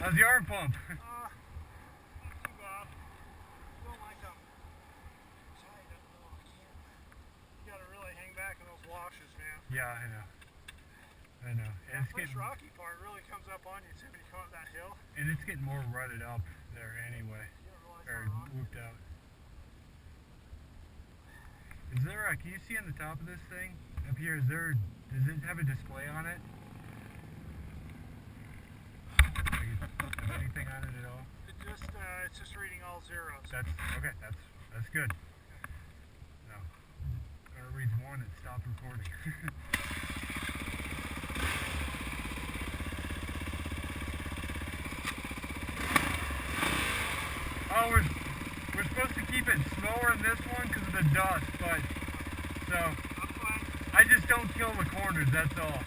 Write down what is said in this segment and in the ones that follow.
How's your arm pump? Not too bad. Don't like them tight at all. I can't. You gotta really hang back in those washes, man. Yeah, I know. That first rocky part really comes up on you too when you come up that hill. And it's getting more rutted up there anyway. Or whooped out. Is there can you see on the top of this thing? Up here, does it have a display on it? Have anything on it at all? It's just reading all zeros. That's okay. That's good. No, or it reads 1. It stopped recording. Oh, we're supposed to keep it slower in this one because of the dust, but so I just don't kill the corners. That's all.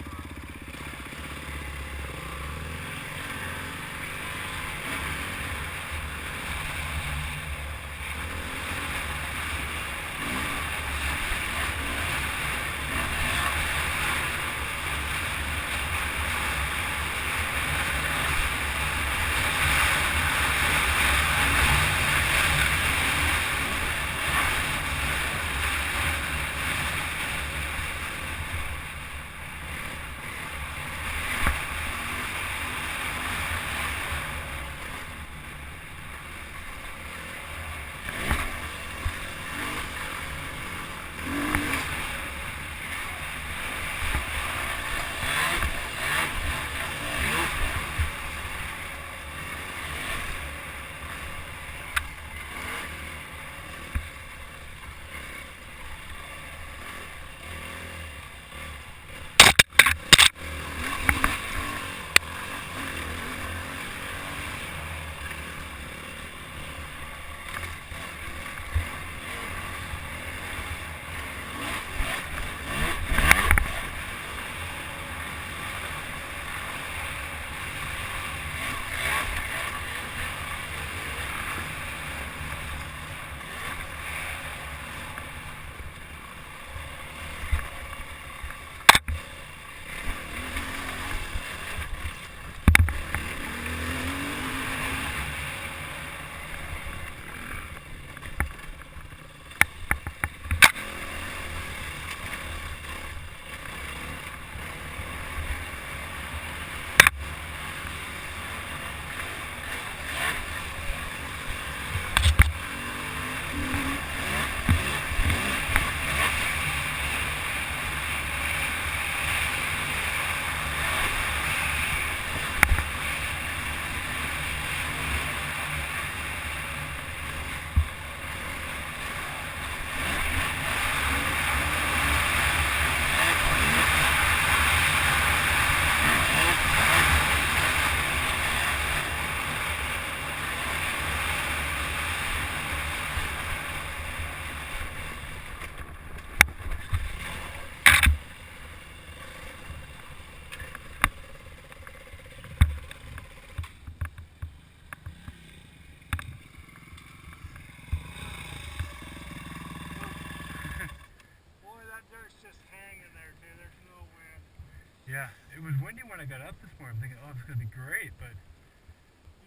Yeah, it was windy when I got up this morning. I'm thinking, oh, it's going to be great, but...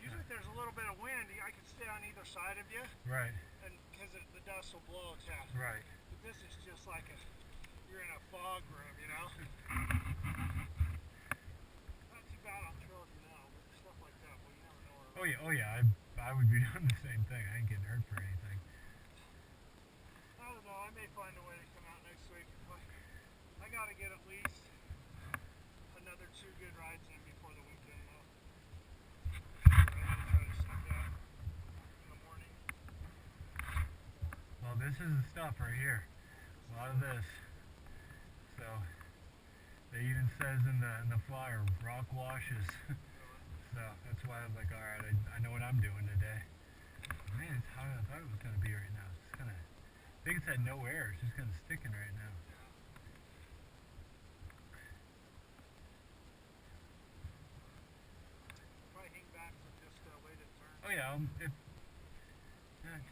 Usually if there's a little bit of wind, I can stay on either side of you. Right. And because the dust will blow us out. Right. But this is just like you're in a fog room, you know? Not too bad on trails now, but stuff like that, well, you never know where... Oh yeah, I would be doing the same thing. I ain't getting hurt for anything. I don't know, I may find a way to come out next week. I got to get at least another 2 good rides in before the weekend, though. I'm going to try to sneak out in the morning. Well, this is the stuff right here. A lot of this. So, it even says in the flyer, rock washes. So, that's why I was like, alright, I know what I'm doing today. Man, it's hotter than I thought it was going to be right now. It's kind of, I think it's had no air. It's just kind of sticking right now. Oh yeah,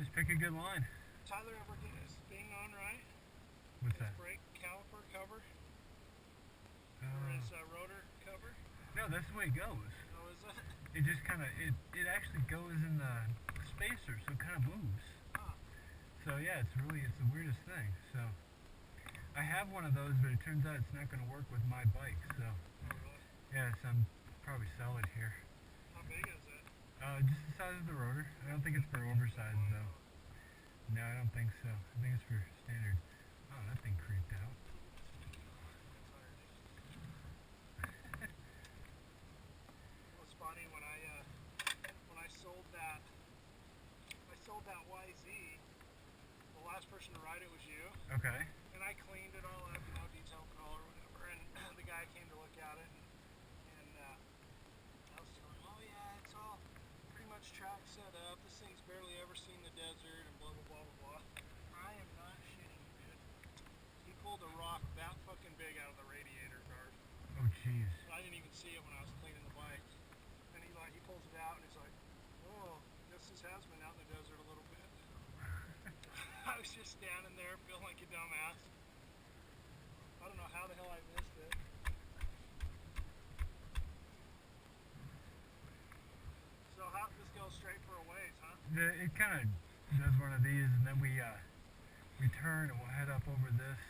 just pick a good line. Tyler ever get his thing on right? What's his that? Brake caliper cover? Or his rotor cover? No, that's the way it goes. Oh, is it? it just kind of, it actually goes in the spacer, so it kind of moves. Huh. So yeah, it's the weirdest thing. So I have one of those, but it turns out it's not going to work with my bike. So Oh, really? yeah, so I'm probably sell it here. How big is it? Just the size of the rotor. I don't think it's for oversized though. No, I don't think so. I think it's for standard. Oh, that thing creeped out. It was funny when I sold that YZ. The last person to ride it was you, Okay. and I cleaned it all up, detail color or whatever. And the guy came to look at it, and I was telling him, oh yeah, it's all pretty much track set up. This thing's barely ever seen the desert, and blah blah blah blah blah. I am not shitting you, dude. He pulled a rock that fucking big out of the radiator guard. Oh, jeez. I didn't even see it when I was cleaning the bike. And he pulls it out and he's like, oh, this has been out in the desert a little bit. I was just standing there feeling like a dumbass. I don't know how the hell I missed it. So this goes straight for a ways, huh? It kind of does one of these, and then we turn and we'll head up over this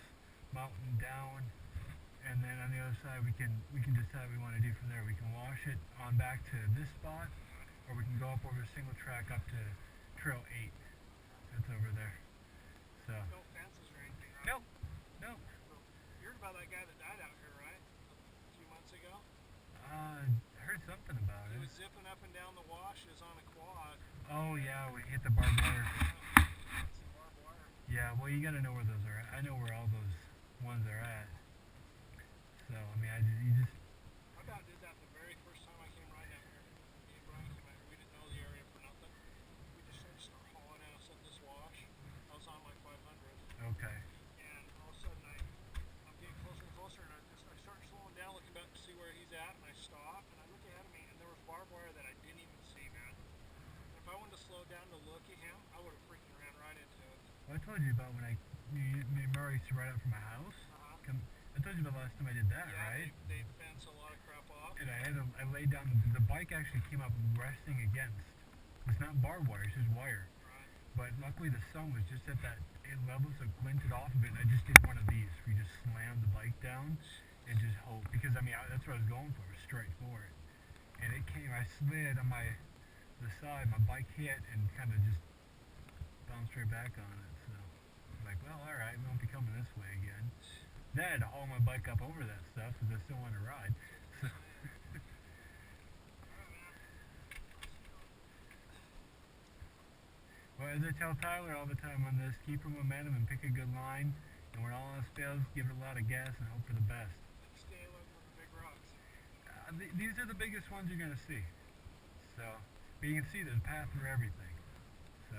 mountain down, and then on the other side we can decide what we want to do from there. We can wash it on back to this spot, or we can go up over a single track up to Trail 8. That's over there. So. No fences or anything, right? Nope. Nope. You heard about that guy that died out here, right? A few months ago? I heard something about He it. was zipping up and down the washes on a quad. Oh yeah, we hit the barbed wire. Some barbed wire. Yeah, well you gotta know where those are at. I know where all those ones are at. So, I mean, you just... I about did that the very first time I came riding out here. Me and Brian came out here. We didn't know the area for nothing. We just started hauling ass up this wash. I was on my 500. Okay. And all of a sudden I'm getting closer and closer, and I start slowing down, looking back to see where he's at, and I stop, and I look ahead of me, and there was barbed wire that I didn't even see, man. And if I wanted to slow down to look at him, I would have freaking ran right into it. Well, I told you about when me and Murray used to ride out from my house. I told you about the last time I did that, Yeah, right? they fence a lot of crap off. And I laid down, the bike actually came up resting against. It's not barbed wire, it's just wire. Right. But luckily the sun was just at that level, so it glinted off of it, and I just did one of these. We just slammed the bike down and just hope, because I mean, that's what I was going for, was straight for it. And it came, I slid on the side, my bike hit and kind of just bounced right back on it. So I was like, well, alright, we won't be coming this way again. Then I had to haul my bike up over that stuff because I still wanted to ride. So well, as I tell Tyler all the time on this, keep your momentum and pick a good line. And when all else fails, give it a lot of gas and hope for the best. Stay away from the big rocks. These are the biggest ones you're going to see. So, but you can see there's a path through everything. So.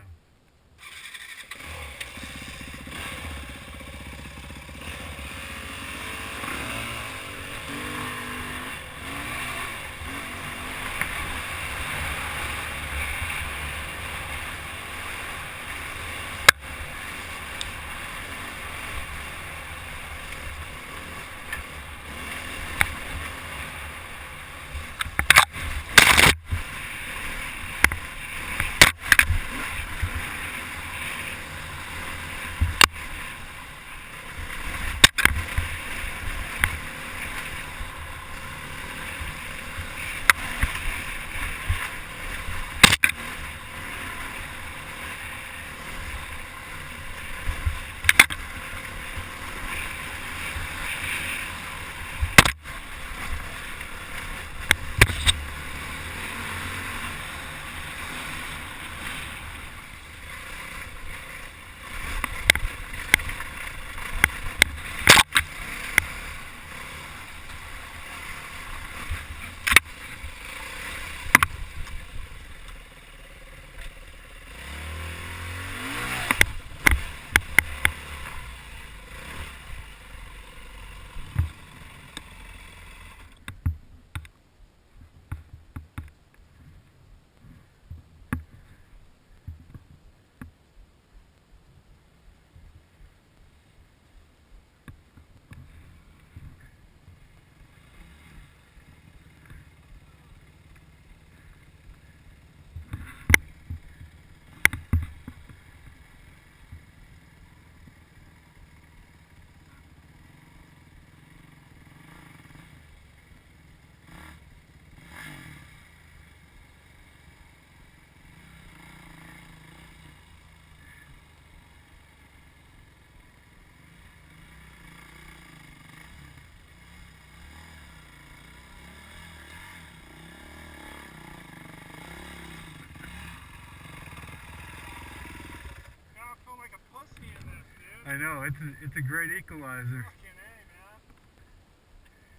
I know, it's a great equalizer. Fucking A, man.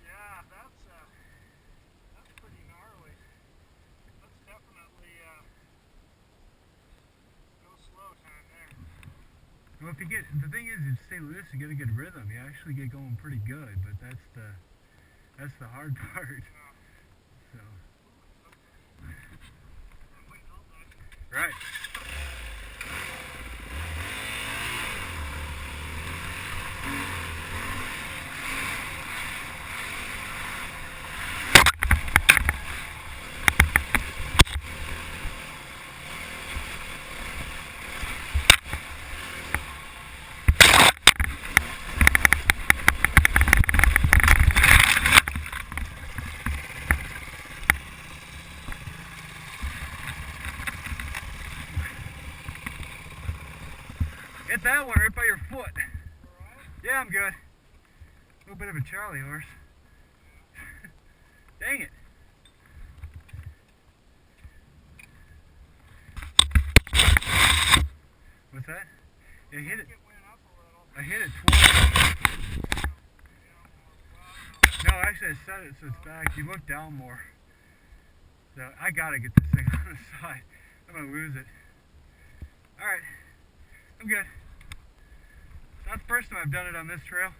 Yeah, that's pretty gnarly. That's definitely no slow time there. Well, the thing is, in St. Louis, you get a good rhythm. You actually get going pretty good, but that's the hard part. So. Right. Hit that one right by your foot. Alright? Yeah, I'm good. A little bit of a Charlie horse. Dang it. What's that? Yeah, hit it. I hit it twice. No, actually I set it so it's back. You look down more. So I gotta get this thing on the side. I'm gonna lose it. Alright. I'm good. It's not the first time I've done it on this trail.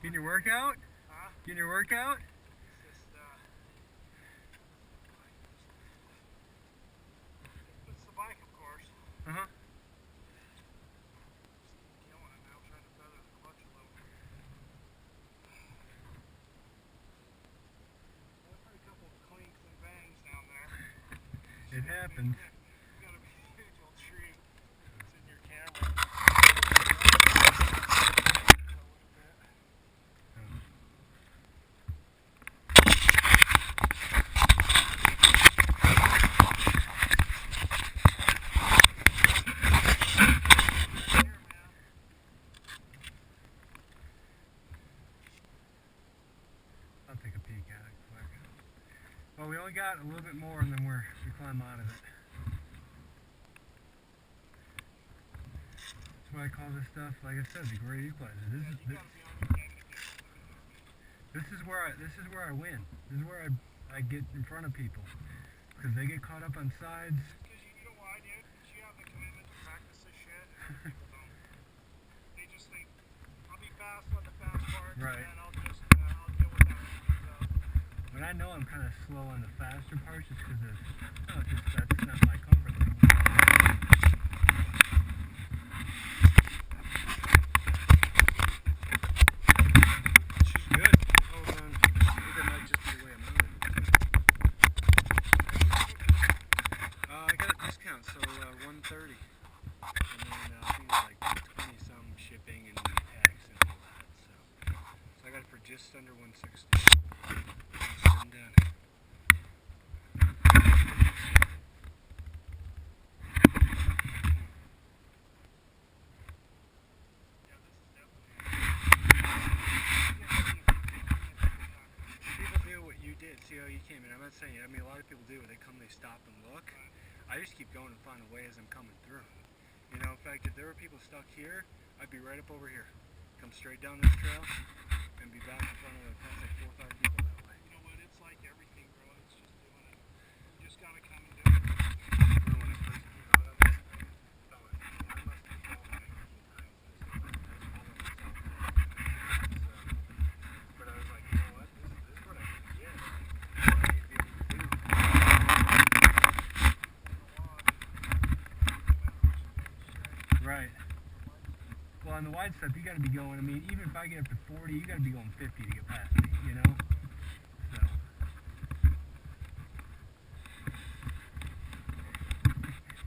Getting your workout? Huh? Getting your workout? It's just, it's the bike, of course. Uh-huh. Killing it now, trying to feather the clutch a little. I've heard a couple of clinks and bangs down there. It happens. You got a huge old tree that's in your camera. I'll take a peek at it quick. Well, we only got a little bit more and then we climb out of it. That's why I call this stuff, like I said, the great equalizer. This is where I win. This is where I get in front of people. Because they get caught up on sides. Because you know why, dude? Because you have the commitment to practice this shit, and people don't. They just think, I'll be fast on the fast parts, Right. and I'll deal with that when it comes up. But I know I'm kind of slow on the faster parts just because that's not my comfort level. She's good. Hold on. I think that might just be the way I'm mounted. I got a discount, so 130. And then I think it's like 20 some shipping and tax and all that. So I got it for just under 160. Sitting down. People do what you did. See how you came in. I'm not saying, I mean, a lot of people do. They come, they stop and look. I just keep going and find a way as I'm coming through. You know, in fact, if there were people stuck here, I'd be right up over here. Come straight down this trail and be back in front of like 4 or 5 people that way. You know what? It's like everything, bro. It's just doing it. You just gotta come and do it. Remember when I first came out of this thing? I thought, I must have fallen 19 times. But I was like, you know what? This is what I can get. What I need to be able to do. Right. Well, on the wide stuff, you got to be going. I mean, even if I get up to 40, you got to be going 50 to get past me. You know. So.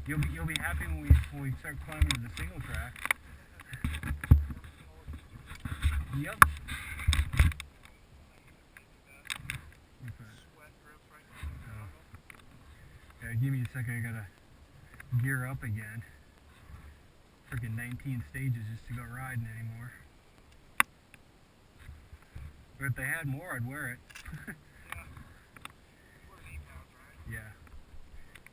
You'll be happy when we start climbing to the single track. Yep. Yeah, give me a second. I gotta gear up again. Freaking 19 stages just to go riding anymore. But if they had more, I'd wear it. Yeah.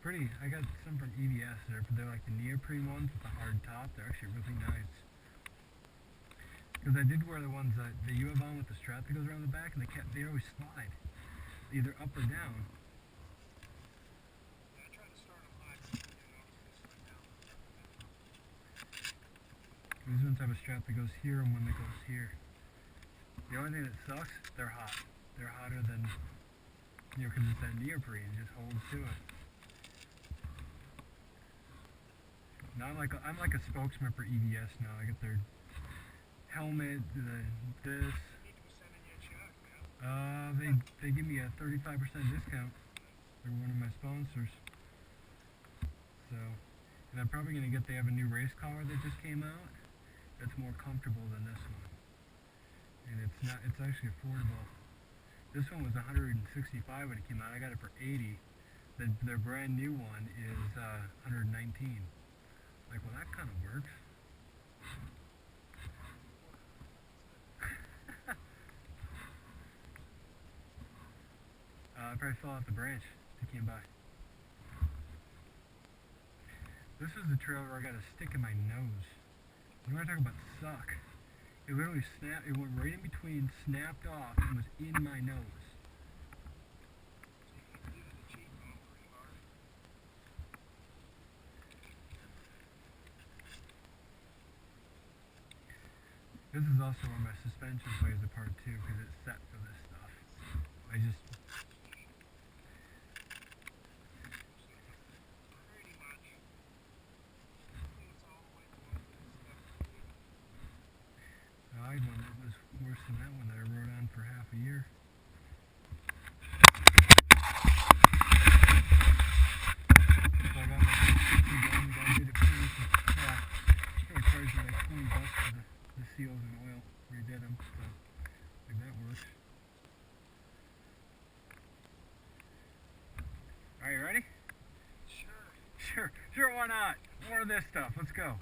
Pretty. I got some from EVS. They're like the neoprene ones with the hard top. They're actually really nice. Because I did wear the ones that you have on with the strap that goes around the back, and they always slide, either up or down. Yeah, I try to start them high, you know, just slide down. There's one type of strap that goes here and one that goes here. The only thing that sucks, they're hot. They're hotter than, you know, because it's that neoprene, it just holds to it. Now I'm like a spokesman for EVS now. I get their helmet, this. They give me a 35% discount. They're one of my sponsors. So, and I'm probably gonna they have a new race collar that just came out. That's more comfortable than this one. And it's actually affordable. This one was 165 when it came out. I got it for 80. Their brand new one is 119. Like, well, that kind of works. I probably fell off the branch that came by. This is the trail where I got a stick in my nose. When I talk about suck, it literally snapped. It went right in between, snapped off, and was in my nose. This is also where my suspension plays a part too, because it's set for this stuff. I just Pretty much. I think it's all the way going to this stuff. I had one that was worse than that one that I rode on for half a year. So I got my safety done, I did it pretty fast. It charged me like $20 for the seals and oil. Redid them, so I think that works. Are you ready? Sure, why not? More of this stuff, let's go.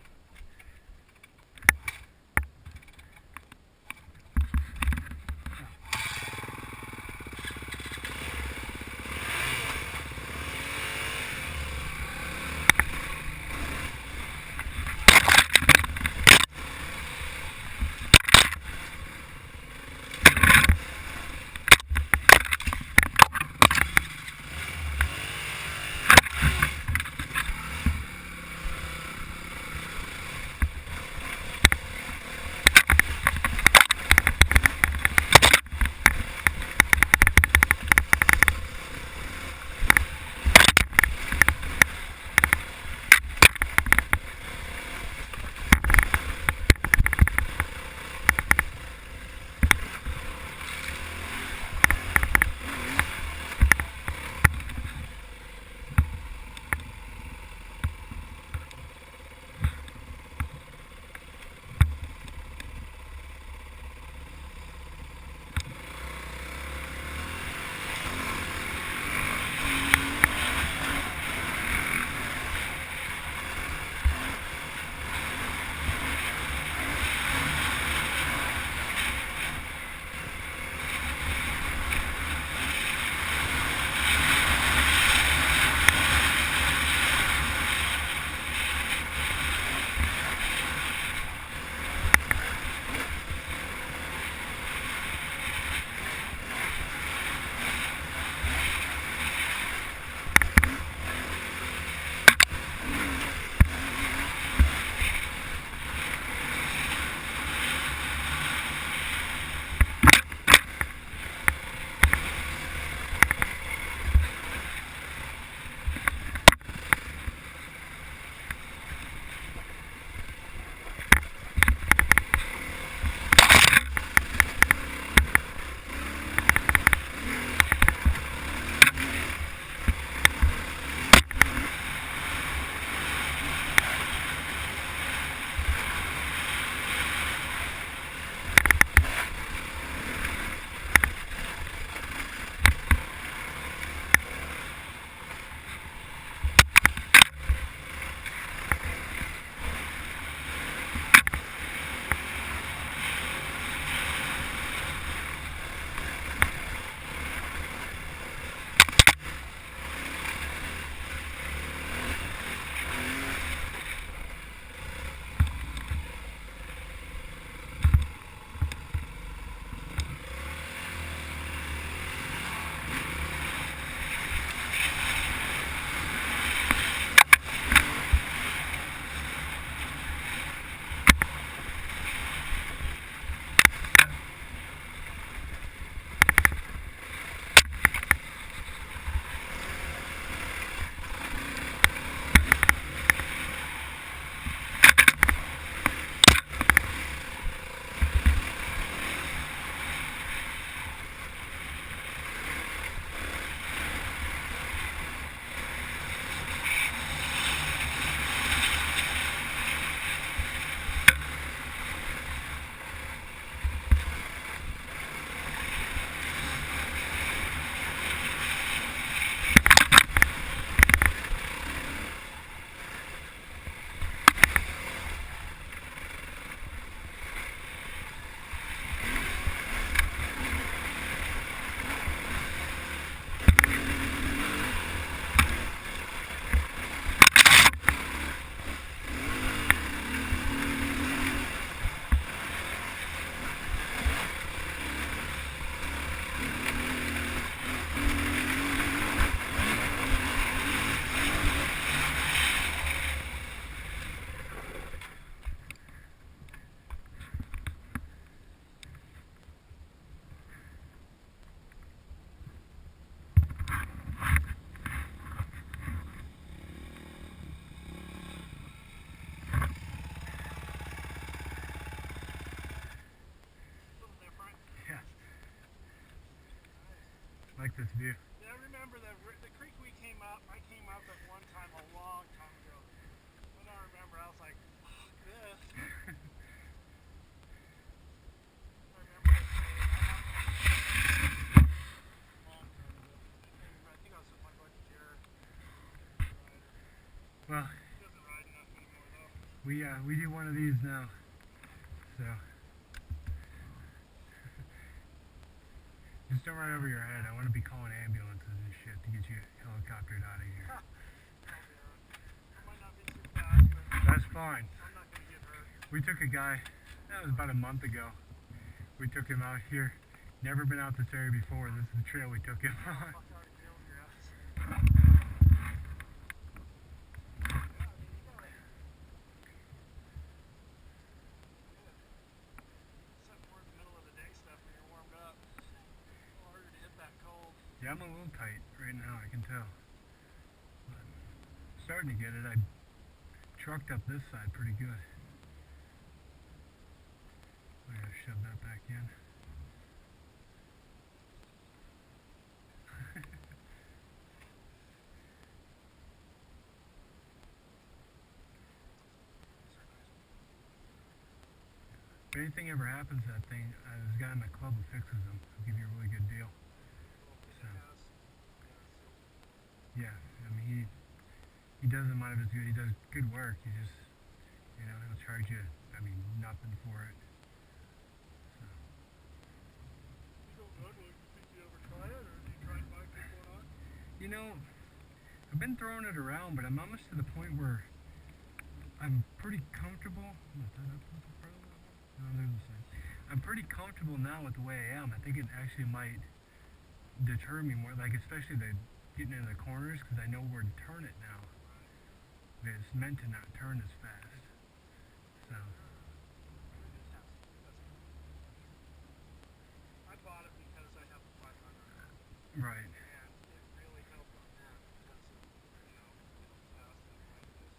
like this view. Yeah, I remember the creek we came up. I came up at one time a long time ago. When I remember, I was like, "Fuck this." I remember it. Long time ago. I think I was with my buddy Jared. Well, He doesn't ride enough anymore though. we do one of these now. So just don't ride over your head. I want to be calling ambulances and shit to get you helicoptered out of here. I might not be too fast, but That's fine. I'm not gonna get hurt. We took a guy, that was about a month ago. We took him out here. Never been out this area before. This is the trail we took him on. Fuck out of jail, your ass. Yeah, I'm a little tight right now, I can tell. But I'm starting to get it. I trucked up this side pretty good. I gotta shove that back in. If anything ever happens to that thing, there's a guy in my club who fixes them. He'll give you a really good deal. So, yeah, I mean, he does them out of his good. He does good work. He just, you know, he'll charge you, I mean, nothing for it. So. You know, I've been throwing it around, but I'm almost to the point where I'm pretty comfortable. No, they're the same. I'm pretty comfortable now with the way I am. I think it actually might deter me more, like especially the getting into the corners, because I know where to turn it now. It's meant to not turn as fast. So. I bought it because I have a 500. Right. And it really helped on that because you know, fast and like this.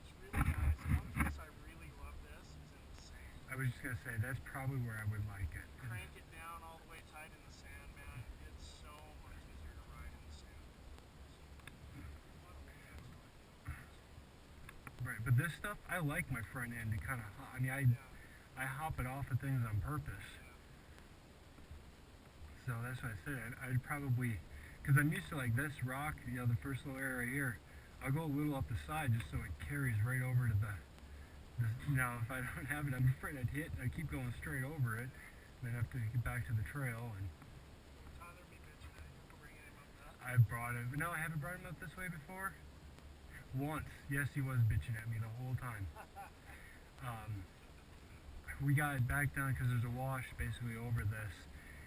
It's really nice. The one piece I really love this is in the sand. I was just gonna say that's probably where I would like it. Crank it down all the way tight in the sand, man. It's so much easier to ride in the sand. Right, but this stuff, I like my front end to kind of, I mean, I hop it off of things on purpose. So that's what I said. I'd probably, because I'm used to like this rock, you know, the first little area right here. I'll go a little up the side just so it carries right over to the you know, if I don't have it, I'm afraid I'd hit. I keep going straight over it, and then I have to get back to the trail. And I've brought it, but no, I haven't brought him up this way before. Once, yes, he was bitching at me the whole time. We got it back down because there's a wash basically over this,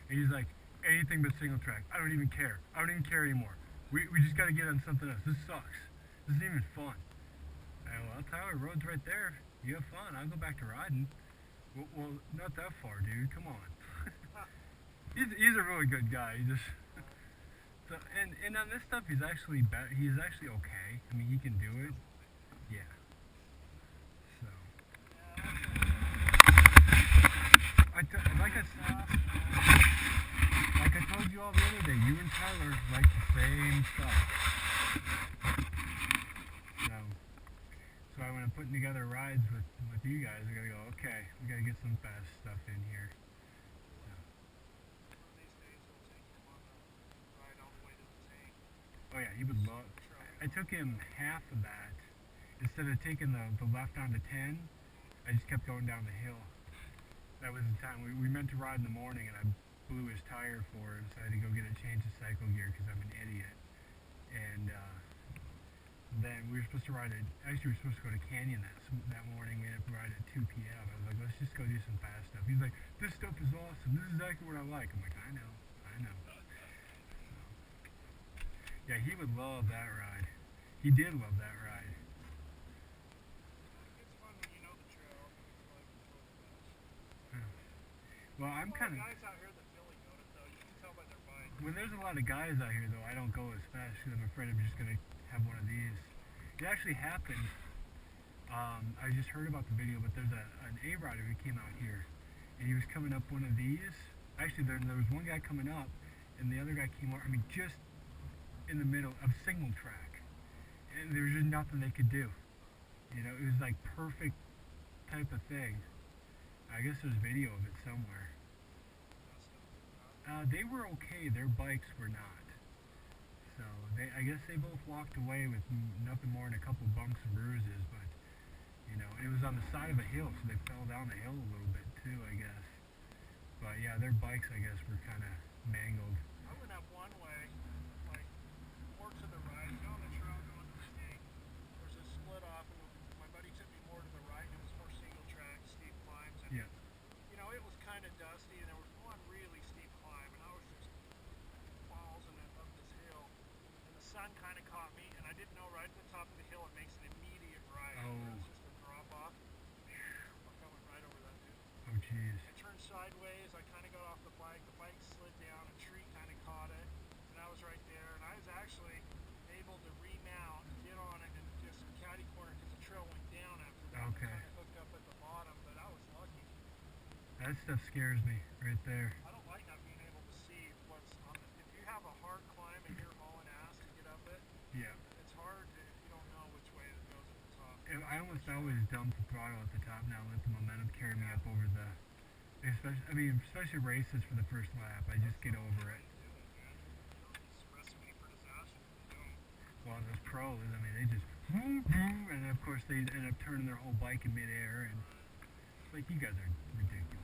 and he's like, anything but single track. I don't even care. I don't even care anymore. We just got to get on something else. This sucks. This isn't even fun. Well, Tyler, road's right there. You have fun. I'll go back to riding. Well, not that far, dude. Come on. he's a really good guy. He just. So, and on this stuff, he's actually okay. I mean, he can do it. Yeah. So. Like I told you all the other day, you and Tyler like the same stuff. So when I'm putting together rides with you guys, I gotta go, okay, we gotta get some fast stuff in here. Oh yeah, he would love. I took him half of that. Instead of taking the left onto 10, I just kept going down the hill. That was the time we meant to ride in the morning, and I blew his tire for him, so I had to go get a change of cycle gear because I'm an idiot. And then we were supposed to ride we were supposed to go to Canyon that morning. We ended up riding at 2 p.m. I was like, let's just go do some fast stuff. He's like, this stuff is awesome. This is exactly what I like. I'm like, I know. Yeah, he would love that ride. He did love that ride. It's fun when you know the trail. Well, I'm kind of. Guys out here that really know it though. You can tell by their bike. When there's a lot of guys out here though, I don't go as fast because I'm afraid I'm just gonna have one of these. It actually happened. I just heard about the video, but there's an A-rider who came out here, and he was coming up one of these. Actually, there was one guy coming up, and the other guy came over, I mean, just in the middle of signal track. And there was just nothing they could do. You know, it was like perfect type of thing. I guess there's video of it somewhere. They were okay, their bikes were not. So, I guess they both walked away with nothing more than a couple bumps and bruises, but, you know, it was on the side of a hill, so they fell down the hill a little bit too, I guess. But yeah, their bikes, I guess, were kind of mangled. I went up one way, like, more to the right, on the trail going to the snake. There's a split off, and my buddy took me more to the right, and it was more single track, steep climbs. And, yeah. you know, it was kind of dusty, and there was one really steep climb, and I was just balls in it up this hill. And the sun kind of caught me, and I didn't know right at the top of the hill it makes an immediate right. Oh. It's just a drop off. Fuck, I went right over that dude. Oh, jeez. I turned sideways, I kind of got off the bike slid down, a tree kind of caught it, and I was right there, and I was actually able to remount, get on it, and just catty corner because the trail went down after that. Okay. Kind of hooked up at the bottom, but I was lucky. That stuff scares me right there. I don't like not being able to see what's on the, if you have a hard climb and you're hauling ass to get up it, Yeah. it's hard to, if you don't know which way it goes at the top. I almost always dump the throttle at the top now, let the momentum carry me up over the, especially races for the first lap. I just get over it. Well, those pros, I mean, they just, and of course they end up turning their whole bike in midair, and like, you guys are ridiculous.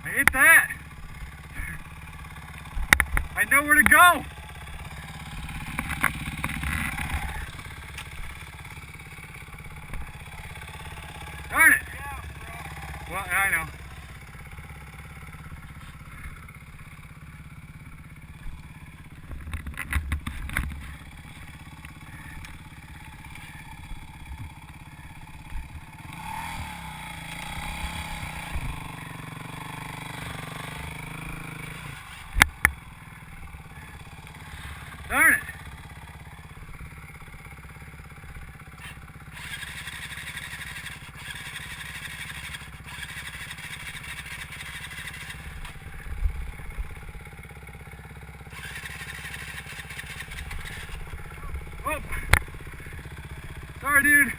I hit that. I know where to go. Darn it. Yeah, bro. Well, I know. Darn it! Oh! Sorry, dude.